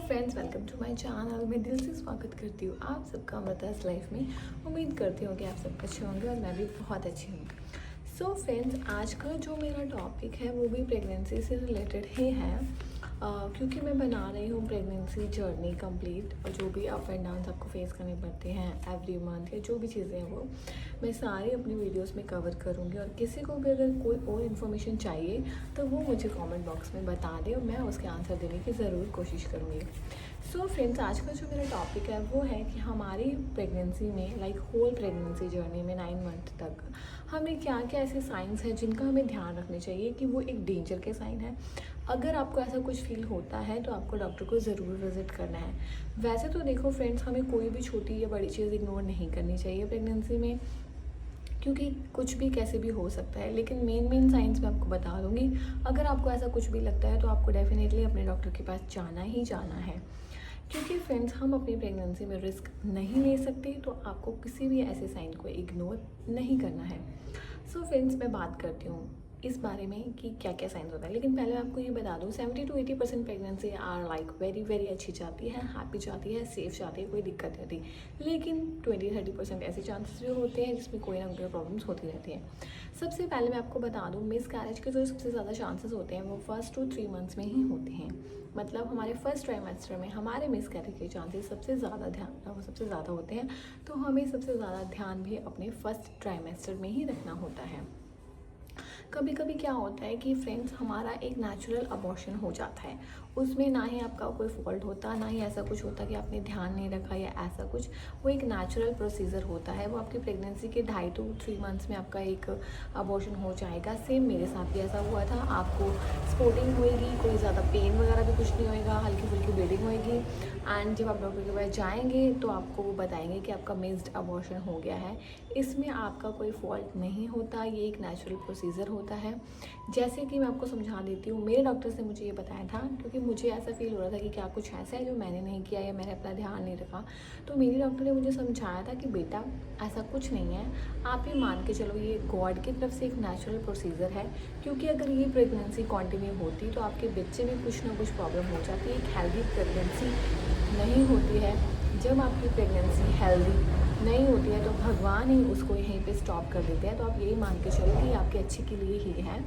Friends, welcome to my channel. मैं दिल से स्वागत करती हूँ आप सबका अमृतास लाइफ में। उम्मीद करती हूँ कि आप सब अच्छे होंगे और मैं भी बहुत अच्छी हूँ। सो फ्रेंड्स, आज का जो मेरा टॉपिक है वो भी प्रेगनेंसी से रिलेटेड ही है, क्योंकि मैं बना रही हूँ प्रेगनेंसी जर्नी कंप्लीट, और जो भी अप एंड डाउन आपको फेस करने पड़ते हैं एवरी मंथ या जो भी चीज़ें हैं वो मैं सारी अपनी वीडियोस में कवर करूँगी। और किसी को भी अगर कोई और इन्फॉर्मेशन चाहिए तो वो मुझे कमेंट बॉक्स में बता दे और मैं उसके आंसर देने की ज़रूर कोशिश करूँगी। सो फ्रेंड्स, आज का जो मेरा टॉपिक है वो है कि हमारी प्रेगनेंसी में, लाइक होल प्रेगनेंसी जर्नी में 9 मंथ तक हमें क्या क्या ऐसे साइंस हैं जिनका हमें ध्यान रखने चाहिए कि वो एक डेंजर के साइन है। अगर आपको ऐसा कुछ फील होता है तो आपको डॉक्टर को ज़रूर विज़िट करना है। वैसे तो देखो फ्रेंड्स, हमें कोई भी छोटी या बड़ी चीज़ इग्नोर नहीं करनी चाहिए प्रेगनेंसी में, क्योंकि कुछ भी कैसे भी हो सकता है। लेकिन मेन साइंस मैं आपको बता दूंगी। अगर आपको ऐसा कुछ भी लगता है तो आपको डेफिनेटली अपने डॉक्टर के पास जाना ही जाना है, क्योंकि फ्रेंड्स हम अपनी प्रेगनेंसी में रिस्क नहीं ले सकते, तो आपको किसी भी ऐसे साइन को इग्नोर नहीं करना है। सो फ्रेंड्स, मैं बात करती हूँ इस बारे में कि क्या क्या साइंस होता है। लेकिन पहले मैं आपको ये बता दूँ, 70 to 80% pregnancy are like very अच्छी जाती है, हैप्पी जाती है, सेफ जाती है, कोई दिक्कत नहीं होती। लेकिन 20-30% ऐसे चांसेस भी होते हैं जिसमें कोई ना कोई प्रॉब्लम्स होती रहती हैं। सबसे पहले मैं आपको बता दूँ, मिस कैरेज के जो सबसे ज़्यादा चांसेस होते हैं वो 1 to 3 मंथ्स में ही होते हैं। मतलब हमारे फर्स्ट ट्राइमेस्टर में हमारे मिस कैरेज के चांसेस सबसे ज़्यादा होते हैं। तो हमें सबसे ज़्यादा ध्यान भी अपने फर्स्ट ट्राइमेस्टर में ही रखना होता है। कभी कभी क्या होता है कि फ्रेंड्स, हमारा एक नेचुरल अबॉर्शन हो जाता है, उसमें ना ही आपका कोई फॉल्ट होता, ना ही ऐसा कुछ होता कि आपने ध्यान नहीं रखा या ऐसा कुछ। वो एक नेचुरल प्रोसीजर होता है। वो आपकी प्रेगनेंसी के 2.5 to 3 मंथ्स में आपका एक अबॉर्शन हो जाएगा। सेम मेरे साथ भी ऐसा हुआ था। आपको स्पोर्टिंग होएगी, कोई ज़्यादा पेन वगैरह भी कुछ नहीं होएगा, हल्की फुल्की ब्लीडिंग होएगी। एंड जब आप डॉक्टर के पास जाएंगे तो आपको वो बताएंगे कि आपका मिस्ड अबॉर्शन हो गया है। इसमें आपका कोई फॉल्ट नहीं होता, ये एक नेचुरल प्रोसीजर होता है। जैसे कि मैं आपको समझा देती हूँ, मेरे डॉक्टर ने मुझे ये बताया था, क्योंकि मुझे ऐसा फील हो रहा था कि क्या कुछ ऐसा है जो मैंने नहीं किया या मैंने अपना ध्यान नहीं रखा। तो मेरी डॉक्टर ने मुझे समझाया था कि बेटा, ऐसा कुछ नहीं है, आप ये मान के चलो ये गॉड की तरफ से एक नेचुरल प्रोसीजर है। क्योंकि अगर ये प्रेगनेंसी कंटिन्यू होती तो आपके बच्चे में कुछ ना कुछ प्रॉब्लम हो जाती है। एक हेल्दी प्रेगनेंसी नहीं होती है। जब आपकी प्रेगनेंसी हेल्दी नहीं होती है तो भगवान ही उसको यहीं पे स्टॉप कर देते हैं। तो आप यही मान के चलो कि आपके अच्छे के लिए ही है।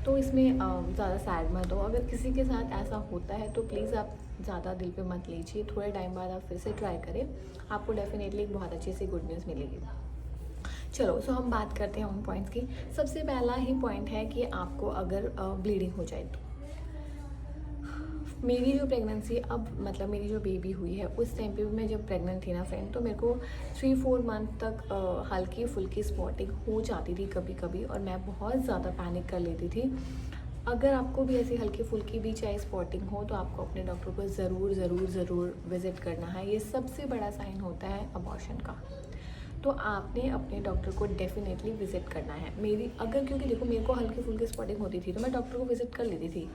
तो इसमें ज़्यादा सैड मत हो। अगर किसी के साथ ऐसा होता है तो प्लीज़ आप ज़्यादा दिल पे मत लीजिए। थोड़े टाइम बाद आप फिर से ट्राई करें, आपको डेफिनेटली एक बहुत अच्छी सी गुड न्यूज़ मिलेगी। चलो, सो हम बात करते हैं उन पॉइंट्स की। सबसे पहला ही पॉइंट है कि आपको अगर ब्लीडिंग हो जाए तो मेरी जो प्रेगनेंसी, अब मतलब मेरी जो बेबी हुई है, उस टाइम पे भी मैं जब प्रेग्नेंट थी ना फ्रेंड, तो मेरे को 3-4 मंथ तक हल्की फुल्की स्पॉटिंग हो जाती थी कभी कभी, और मैं बहुत ज़्यादा पैनिक कर लेती थी। अगर आपको भी ऐसी हल्की फुल्की भी चाहे स्पॉटिंग हो तो आपको अपने डॉक्टर को ज़रूर विज़िट करना है। ये सबसे बड़ा साइन होता है अबॉर्शन का। तो आपने अपने डॉक्टर को डेफिनेटली विज़िट करना है। मेरी अगर, क्योंकि देखो मेरे को हल्की फुल्की स्पॉटिंग होती थी तो मैं डॉक्टर को विज़िट कर लेती थी।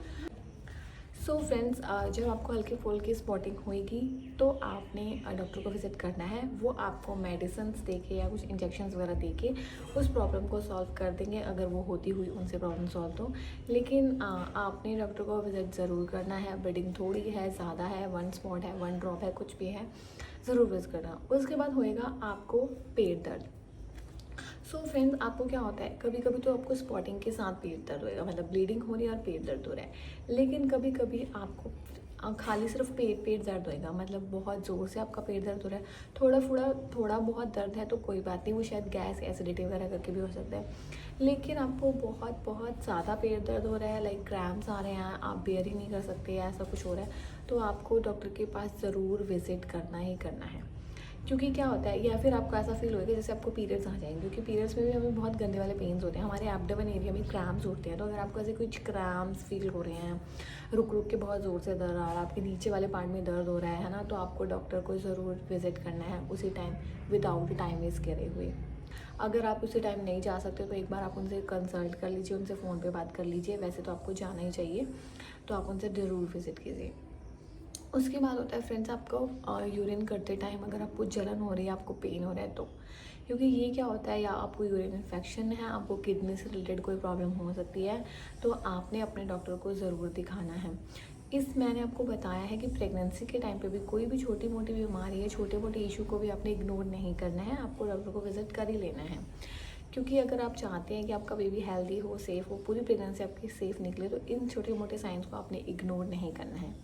सो फ्रेंड्स, जब आपको हल्की फुल्की स्पॉटिंग होएगी तो आपने डॉक्टर को विज़िट करना है। वो आपको मेडिसिन्स दे के या कुछ इंजेक्शंस वगैरह दे के उस प्रॉब्लम को सॉल्व कर देंगे, अगर वो होती हुई उनसे प्रॉब्लम सॉल्व तो। लेकिन आपने डॉक्टर को विज़िट ज़रूर करना है। ब्लीडिंग थोड़ी है, ज़्यादा है, 1 स्पॉट है, 1 ड्रॉप है, कुछ भी है, ज़रूर विज़िट करना। उसके बाद होएगा आपको पेट दर्द। सो फ्रेंड्स, आपको क्या होता है, कभी कभी तो आपको स्पॉटिंग के साथ पेट दर्द होएगा, मतलब ब्लीडिंग हो रही है और पेट दर्द हो रहा है। लेकिन कभी कभी आपको खाली सिर्फ पेट दर्द होएगा, मतलब बहुत ज़ोर से आपका पेट दर्द हो रहा है। थोड़ा बहुत दर्द है तो कोई बात नहीं, वो शायद गैस एसिडिटी वगैरह करके भी हो सकता है। लेकिन आपको बहुत ज़्यादा पेट दर्द हो रहा है, लाइक क्रैम्स आ रहे हैं, आप बेयर ही नहीं कर सकते, ऐसा कुछ हो रहा है, तो आपको डॉक्टर के पास ज़रूर विज़िट करना ही करना है। क्योंकि क्या होता है, या फिर आपको ऐसा फील होगा जैसे आपको पीरियड्स आ जाएंगे, क्योंकि पीरियड्स में भी हमें बहुत गंदे वाले पेन्स होते हैं, हमारे एब्डोमेन एरिया में क्रैम्स होते हैं। तो अगर आपको ऐसे कुछ क्रैम्स फील हो रहे हैं, रुक के बहुत ज़ोर से दर्द आ रहा है, आपके नीचे वाले पार्ट में दर्द हो रहा है ना, तो आपको डॉक्टर को ज़रूर विज़िट करना है उसी टाइम, विदाउट टाइम वेस्ट करे हुए। अगर आप उसी टाइम नहीं जा सकते तो एक बार आप उनसे कंसल्ट कर लीजिए, उनसे फ़ोन पे बात कर लीजिए। वैसे तो आपको जाना ही चाहिए, तो आप उनसे ज़रूर विज़िट कीजिए। उसके बाद होता है फ्रेंड्स, आपको यूरिन करते टाइम अगर आपको जलन हो रही है, आपको पेन हो रहा है तो, क्योंकि ये क्या होता है, या आपको यूरिन इन्फेक्शन है, आपको किडनी से रिलेटेड कोई प्रॉब्लम हो सकती है, तो आपने अपने डॉक्टर को ज़रूर दिखाना है। इस मैंने आपको बताया है कि प्रेगनेंसी के टाइम पे भी कोई भी छोटी मोटी बीमारी है, छोटे मोटे इशू को भी आपने इग्नोर नहीं करना है, आपको डॉक्टर को विजिट कर ही लेना है। क्योंकि अगर आप चाहते हैं कि आपका बेबी हेल्दी हो, सेफ़ हो, पूरी प्रेगनेंसी आपकी सेफ़ निकले, तो इन छोटे मोटे साइंस को आपने इग्नोर नहीं करना है।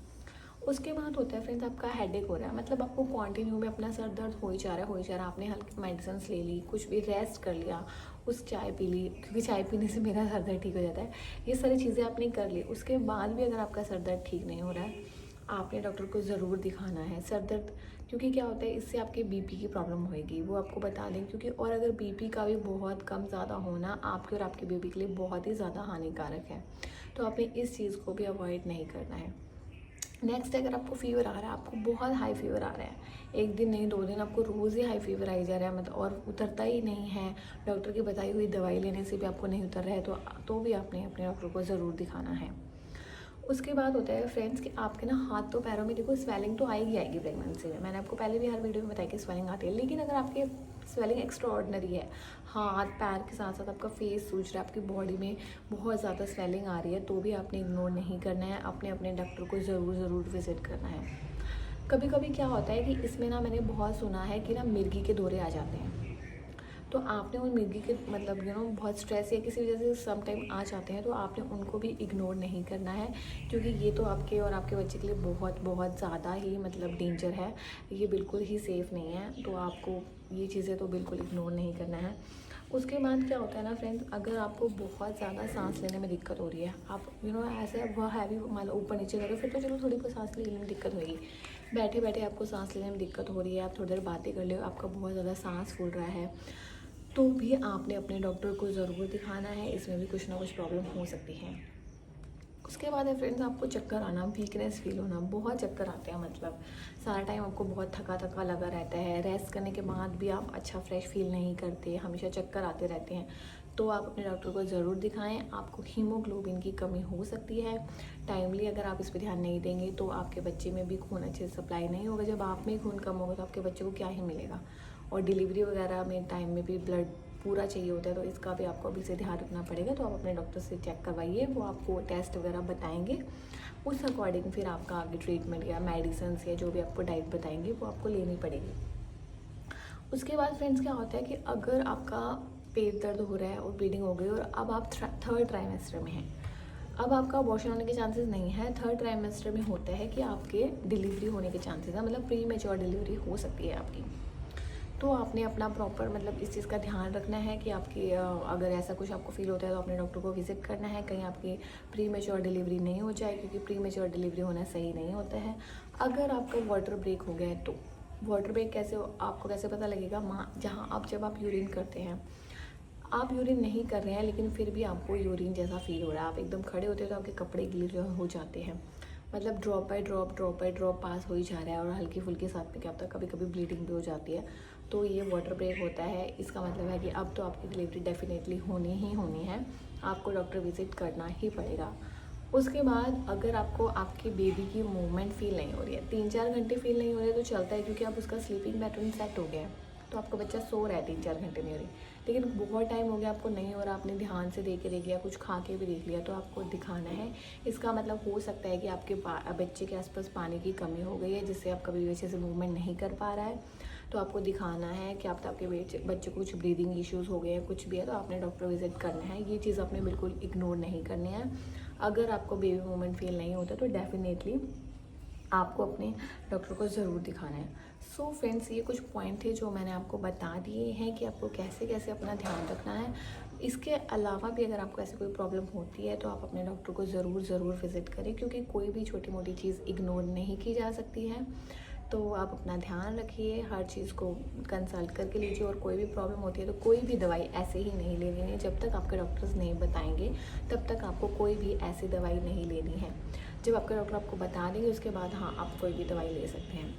उसके बाद होता है फ्रेंड्स, आपका हेडेक हो रहा है, मतलब आपको कंटिन्यू में अपना सर दर्द हो ही जा रहा है, हो ही जा रहा है, आपने हल्की मेडिसिन ले ली, कुछ भी रेस्ट कर लिया, उस चाय पी ली, क्योंकि चाय पीने से मेरा सर दर्द ठीक हो जाता है, ये सारी चीज़ें आपने कर ली, उसके बाद भी अगर आपका सर दर्द ठीक नहीं हो रहा है, आपने डॉक्टर को ज़रूर दिखाना है। सर दर्द, क्योंकि क्या होता है, इससे आपके बीपी की प्रॉब्लम होएगी, वो आपको बता दें, क्योंकि और अगर बीपी का भी बहुत कम ज़्यादा होना आपके और आपके बेबी के लिए बहुत ही ज़्यादा हानिकारक है, तो आपने इस चीज़ को भी अवॉइड नहीं करना है। नेक्स्ट, अगर आपको फीवर आ रहा है, आपको बहुत हाई फीवर आ रहा है, एक दिन नहीं 2 दिन, आपको रोज़ ही हाई फीवर आई जा रहा है, मतलब और उतरता ही नहीं है, डॉक्टर की बताई हुई दवाई लेने से भी आपको नहीं उतर रहा है, तो भी आपने अपने डॉक्टर को ज़रूर दिखाना है। उसके बाद होता है फ्रेंड्स कि आपके ना हाथों पैरों में देखो स्वेलिंग तो आएगी प्रेगनेंसी में, मैंने आपको पहले भी हर वीडियो में बताया कि स्वेलिंग आती है, लेकिन अगर आपके स्वेलिंग एक्स्ट्रा ऑर्डिनरी है, हाथ पैर के साथ साथ आपका फेस सूज रहा है, आपकी बॉडी में बहुत ज़्यादा स्वेलिंग आ रही है, तो भी आपने इग्नोर नहीं करना है, आपने अपने डॉक्टर को ज़रूर विज़िट करना है। कभी कभी क्या होता है कि इसमें ना मैंने बहुत सुना है कि ना मिर्गी के दौरे आ जाते हैं, तो आपने उन मिर्गी के मतलब बहुत स्ट्रेस या किसी वजह से सम टाइम आ जाते हैं, तो आपने उनको भी इग्नोर नहीं करना है, क्योंकि ये तो आपके और आपके बच्चे के लिए बहुत ज़्यादा ही मतलब डेंजर है, ये बिल्कुल ही सेफ़ नहीं है, तो आपको ये चीज़ें तो बिल्कुल इग्नोर नहीं करना है। उसके बाद क्या होता है ना फ्रेंड्स, अगर आपको बहुत ज़्यादा सांस लेने में दिक्कत हो रही है, आप ऐसे वह हैवी मान लो ऊपर नीचे करो, फिर तो चलो थोड़ी बहुत सांस लेने में दिक्कत होगी, बैठे बैठे आपको सांस लेने में दिक्कत हो रही है, आप थोड़ी देर बातें कर ले, आपका बहुत ज़्यादा सांस फूल रहा है, तो भी आपने अपने डॉक्टर को ज़रूर दिखाना है, इसमें भी कुछ ना कुछ प्रॉब्लम हो सकती है। उसके बाद है फ्रेंड्स, आपको चक्कर आना, वीकनेस फील होना, बहुत चक्कर आते हैं, मतलब सारा टाइम आपको बहुत थका थका लगा रहता है, रेस्ट करने के बाद भी आप अच्छा फ्रेश फील नहीं करते, हमेशा चक्कर आते रहते हैं, तो आप अपने डॉक्टर को ज़रूर दिखाएं। आपको हीमोग्लोबिन की कमी हो सकती है, टाइमली अगर आप इस पर ध्यान नहीं देंगे तो आपके बच्चे में भी खून अच्छे से सप्लाई नहीं होगा, जब आप में ही खून कम होगा तो आपके बच्चे को क्या ही मिलेगा, और डिलीवरी वगैरह में टाइम में भी ब्लड पूरा चाहिए होता है, तो इसका भी आपको अभी से ध्यान रखना पड़ेगा, तो आप अपने डॉक्टर से चेक करवाइए, वो आपको टेस्ट वगैरह बताएंगे, उस अकॉर्डिंग फिर आपका आगे ट्रीटमेंट या मेडिसिन या जो भी आपको डाइट बताएंगे वो आपको लेनी पड़ेगी। उसके बाद फ्रेंड्स क्या होता है कि अगर आपका पेट दर्द हो रहा है और ब्लीडिंग हो गई और अब आप 3rd ट्राइमेस्टर में हैं, अब आपका अबॉर्शन होने के चांसेस नहीं है, 3rd ट्राइमेस्टर में होता है कि आपके डिलीवरी होने के चांसेस है, मतलब प्री मेच्योर डिलीवरी हो सकती है आपकी, तो आपने अपना प्रॉपर मतलब इस चीज़ का ध्यान रखना है कि आपकी अगर ऐसा कुछ आपको फील होता है तो अपने डॉक्टर को विजिट करना है, कहीं आपकी प्री मेच्योर डिलीवरी नहीं हो जाए, क्योंकि प्री मेच्योर डिलीवरी होना सही नहीं होता है। अगर आपका वाटर ब्रेक हो गया है, तो वाटर ब्रेक आपको कैसे पता लगेगा, जहाँ जब आप यूरिन करते हैं, आप यूरिन नहीं कर रहे हैं लेकिन फिर भी आपको यूरिन जैसा फील हो रहा है, आप एकदम खड़े होते हैं तो आपके कपड़े गीले हो जाते हैं, मतलब ड्रॉप बाय ड्रॉप पास हो ही जा रहा है, और हल्की फुल्की साथ में क्या होता है कभी कभी ब्लीडिंग भी हो जाती है, तो ये वाटर ब्रेक होता है। इसका मतलब है कि अब तो आपकी डिलीवरी डेफिनेटली होनी है, आपको डॉक्टर विजिट करना ही पड़ेगा। उसके बाद अगर आपको आपके बेबी की मूवमेंट फील नहीं हो रही है, 3-4 घंटे फील नहीं हो रही है तो चलता है, क्योंकि अब उसका स्लीपिंग पैटर्न सेट हो गया है, तो आपका बच्चा सो रहा है, 3-4 घंटे नहीं हो रही, लेकिन बहुत टाइम हो गया आपको नहीं हो रहा, आपने ध्यान से देख लिया, कुछ खा के भी देख लिया, तो आपको दिखाना है। इसका मतलब हो सकता है कि आपके बच्चे के आसपास पानी की कमी हो गई है, जिससे आप कभी अच्छे से मूवमेंट नहीं कर पा रहा है, तो आपको दिखाना है कि आपके बच्चे को कुछ ब्रीदिंग इश्यूज़ हो गए हैं, कुछ भी है, तो आपने डॉक्टर विजिट करना है। ये चीज़ आपने बिल्कुल इग्नोर नहीं करनी है। अगर आपको बेबी मूवमेंट फील नहीं होता तो डेफिनेटली आपको अपने डॉक्टर को ज़रूर दिखाना है। सो फ्रेंड्स, ये कुछ पॉइंट थे जो मैंने आपको बता दिए हैं कि आपको कैसे कैसे अपना ध्यान रखना है। इसके अलावा भी अगर आपको ऐसी कोई प्रॉब्लम होती है तो आप अपने डॉक्टर को ज़रूर विज़िट करें, क्योंकि कोई भी छोटी मोटी चीज़ इग्नोर नहीं की जा सकती है। तो आप अपना ध्यान रखिए, हर चीज़ को कंसल्ट करके लीजिए, और कोई भी प्रॉब्लम होती है तो कोई भी दवाई ऐसे ही नहीं लेनी है, जब तक आपके डॉक्टर्स नहीं बताएंगे तब तक आपको कोई भी ऐसी दवाई नहीं लेनी है। जब आपका डॉक्टर आपको बता देंगे उसके बाद हाँ आप कोई भी दवाई ले सकते हैं।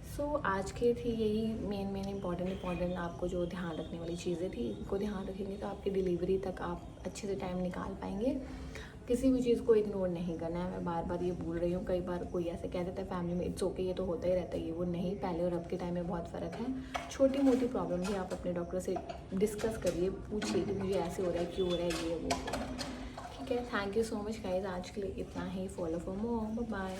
सो आज के थी यही मेन इंपॉर्टेंट आपको जो ध्यान रखने वाली चीज़ें थी, इनको ध्यान रखेंगे तो आपकी डिलीवरी तक आप अच्छे से टाइम निकाल पाएंगे। किसी भी चीज़ को इग्नोर नहीं करना है, मैं बार बार ये बोल रही हूँ। कई बार कोई ऐसे कह देता है फैमिली में इट्स ओके, ये तो होता ही रहता है, ये वो नहीं, पहले और अब के टाइम में बहुत फ़र्क है। छोटी मोटी प्रॉब्लम भी आप अपने डॉक्टर से डिस्कस करिए, पूछिए कि मुझे ऐसे हो रहा है, क्यों हो रहा है, ये वो। ठीक है, thank you so much guys, आज के लिए इतना ही। Follow for more, bye bye.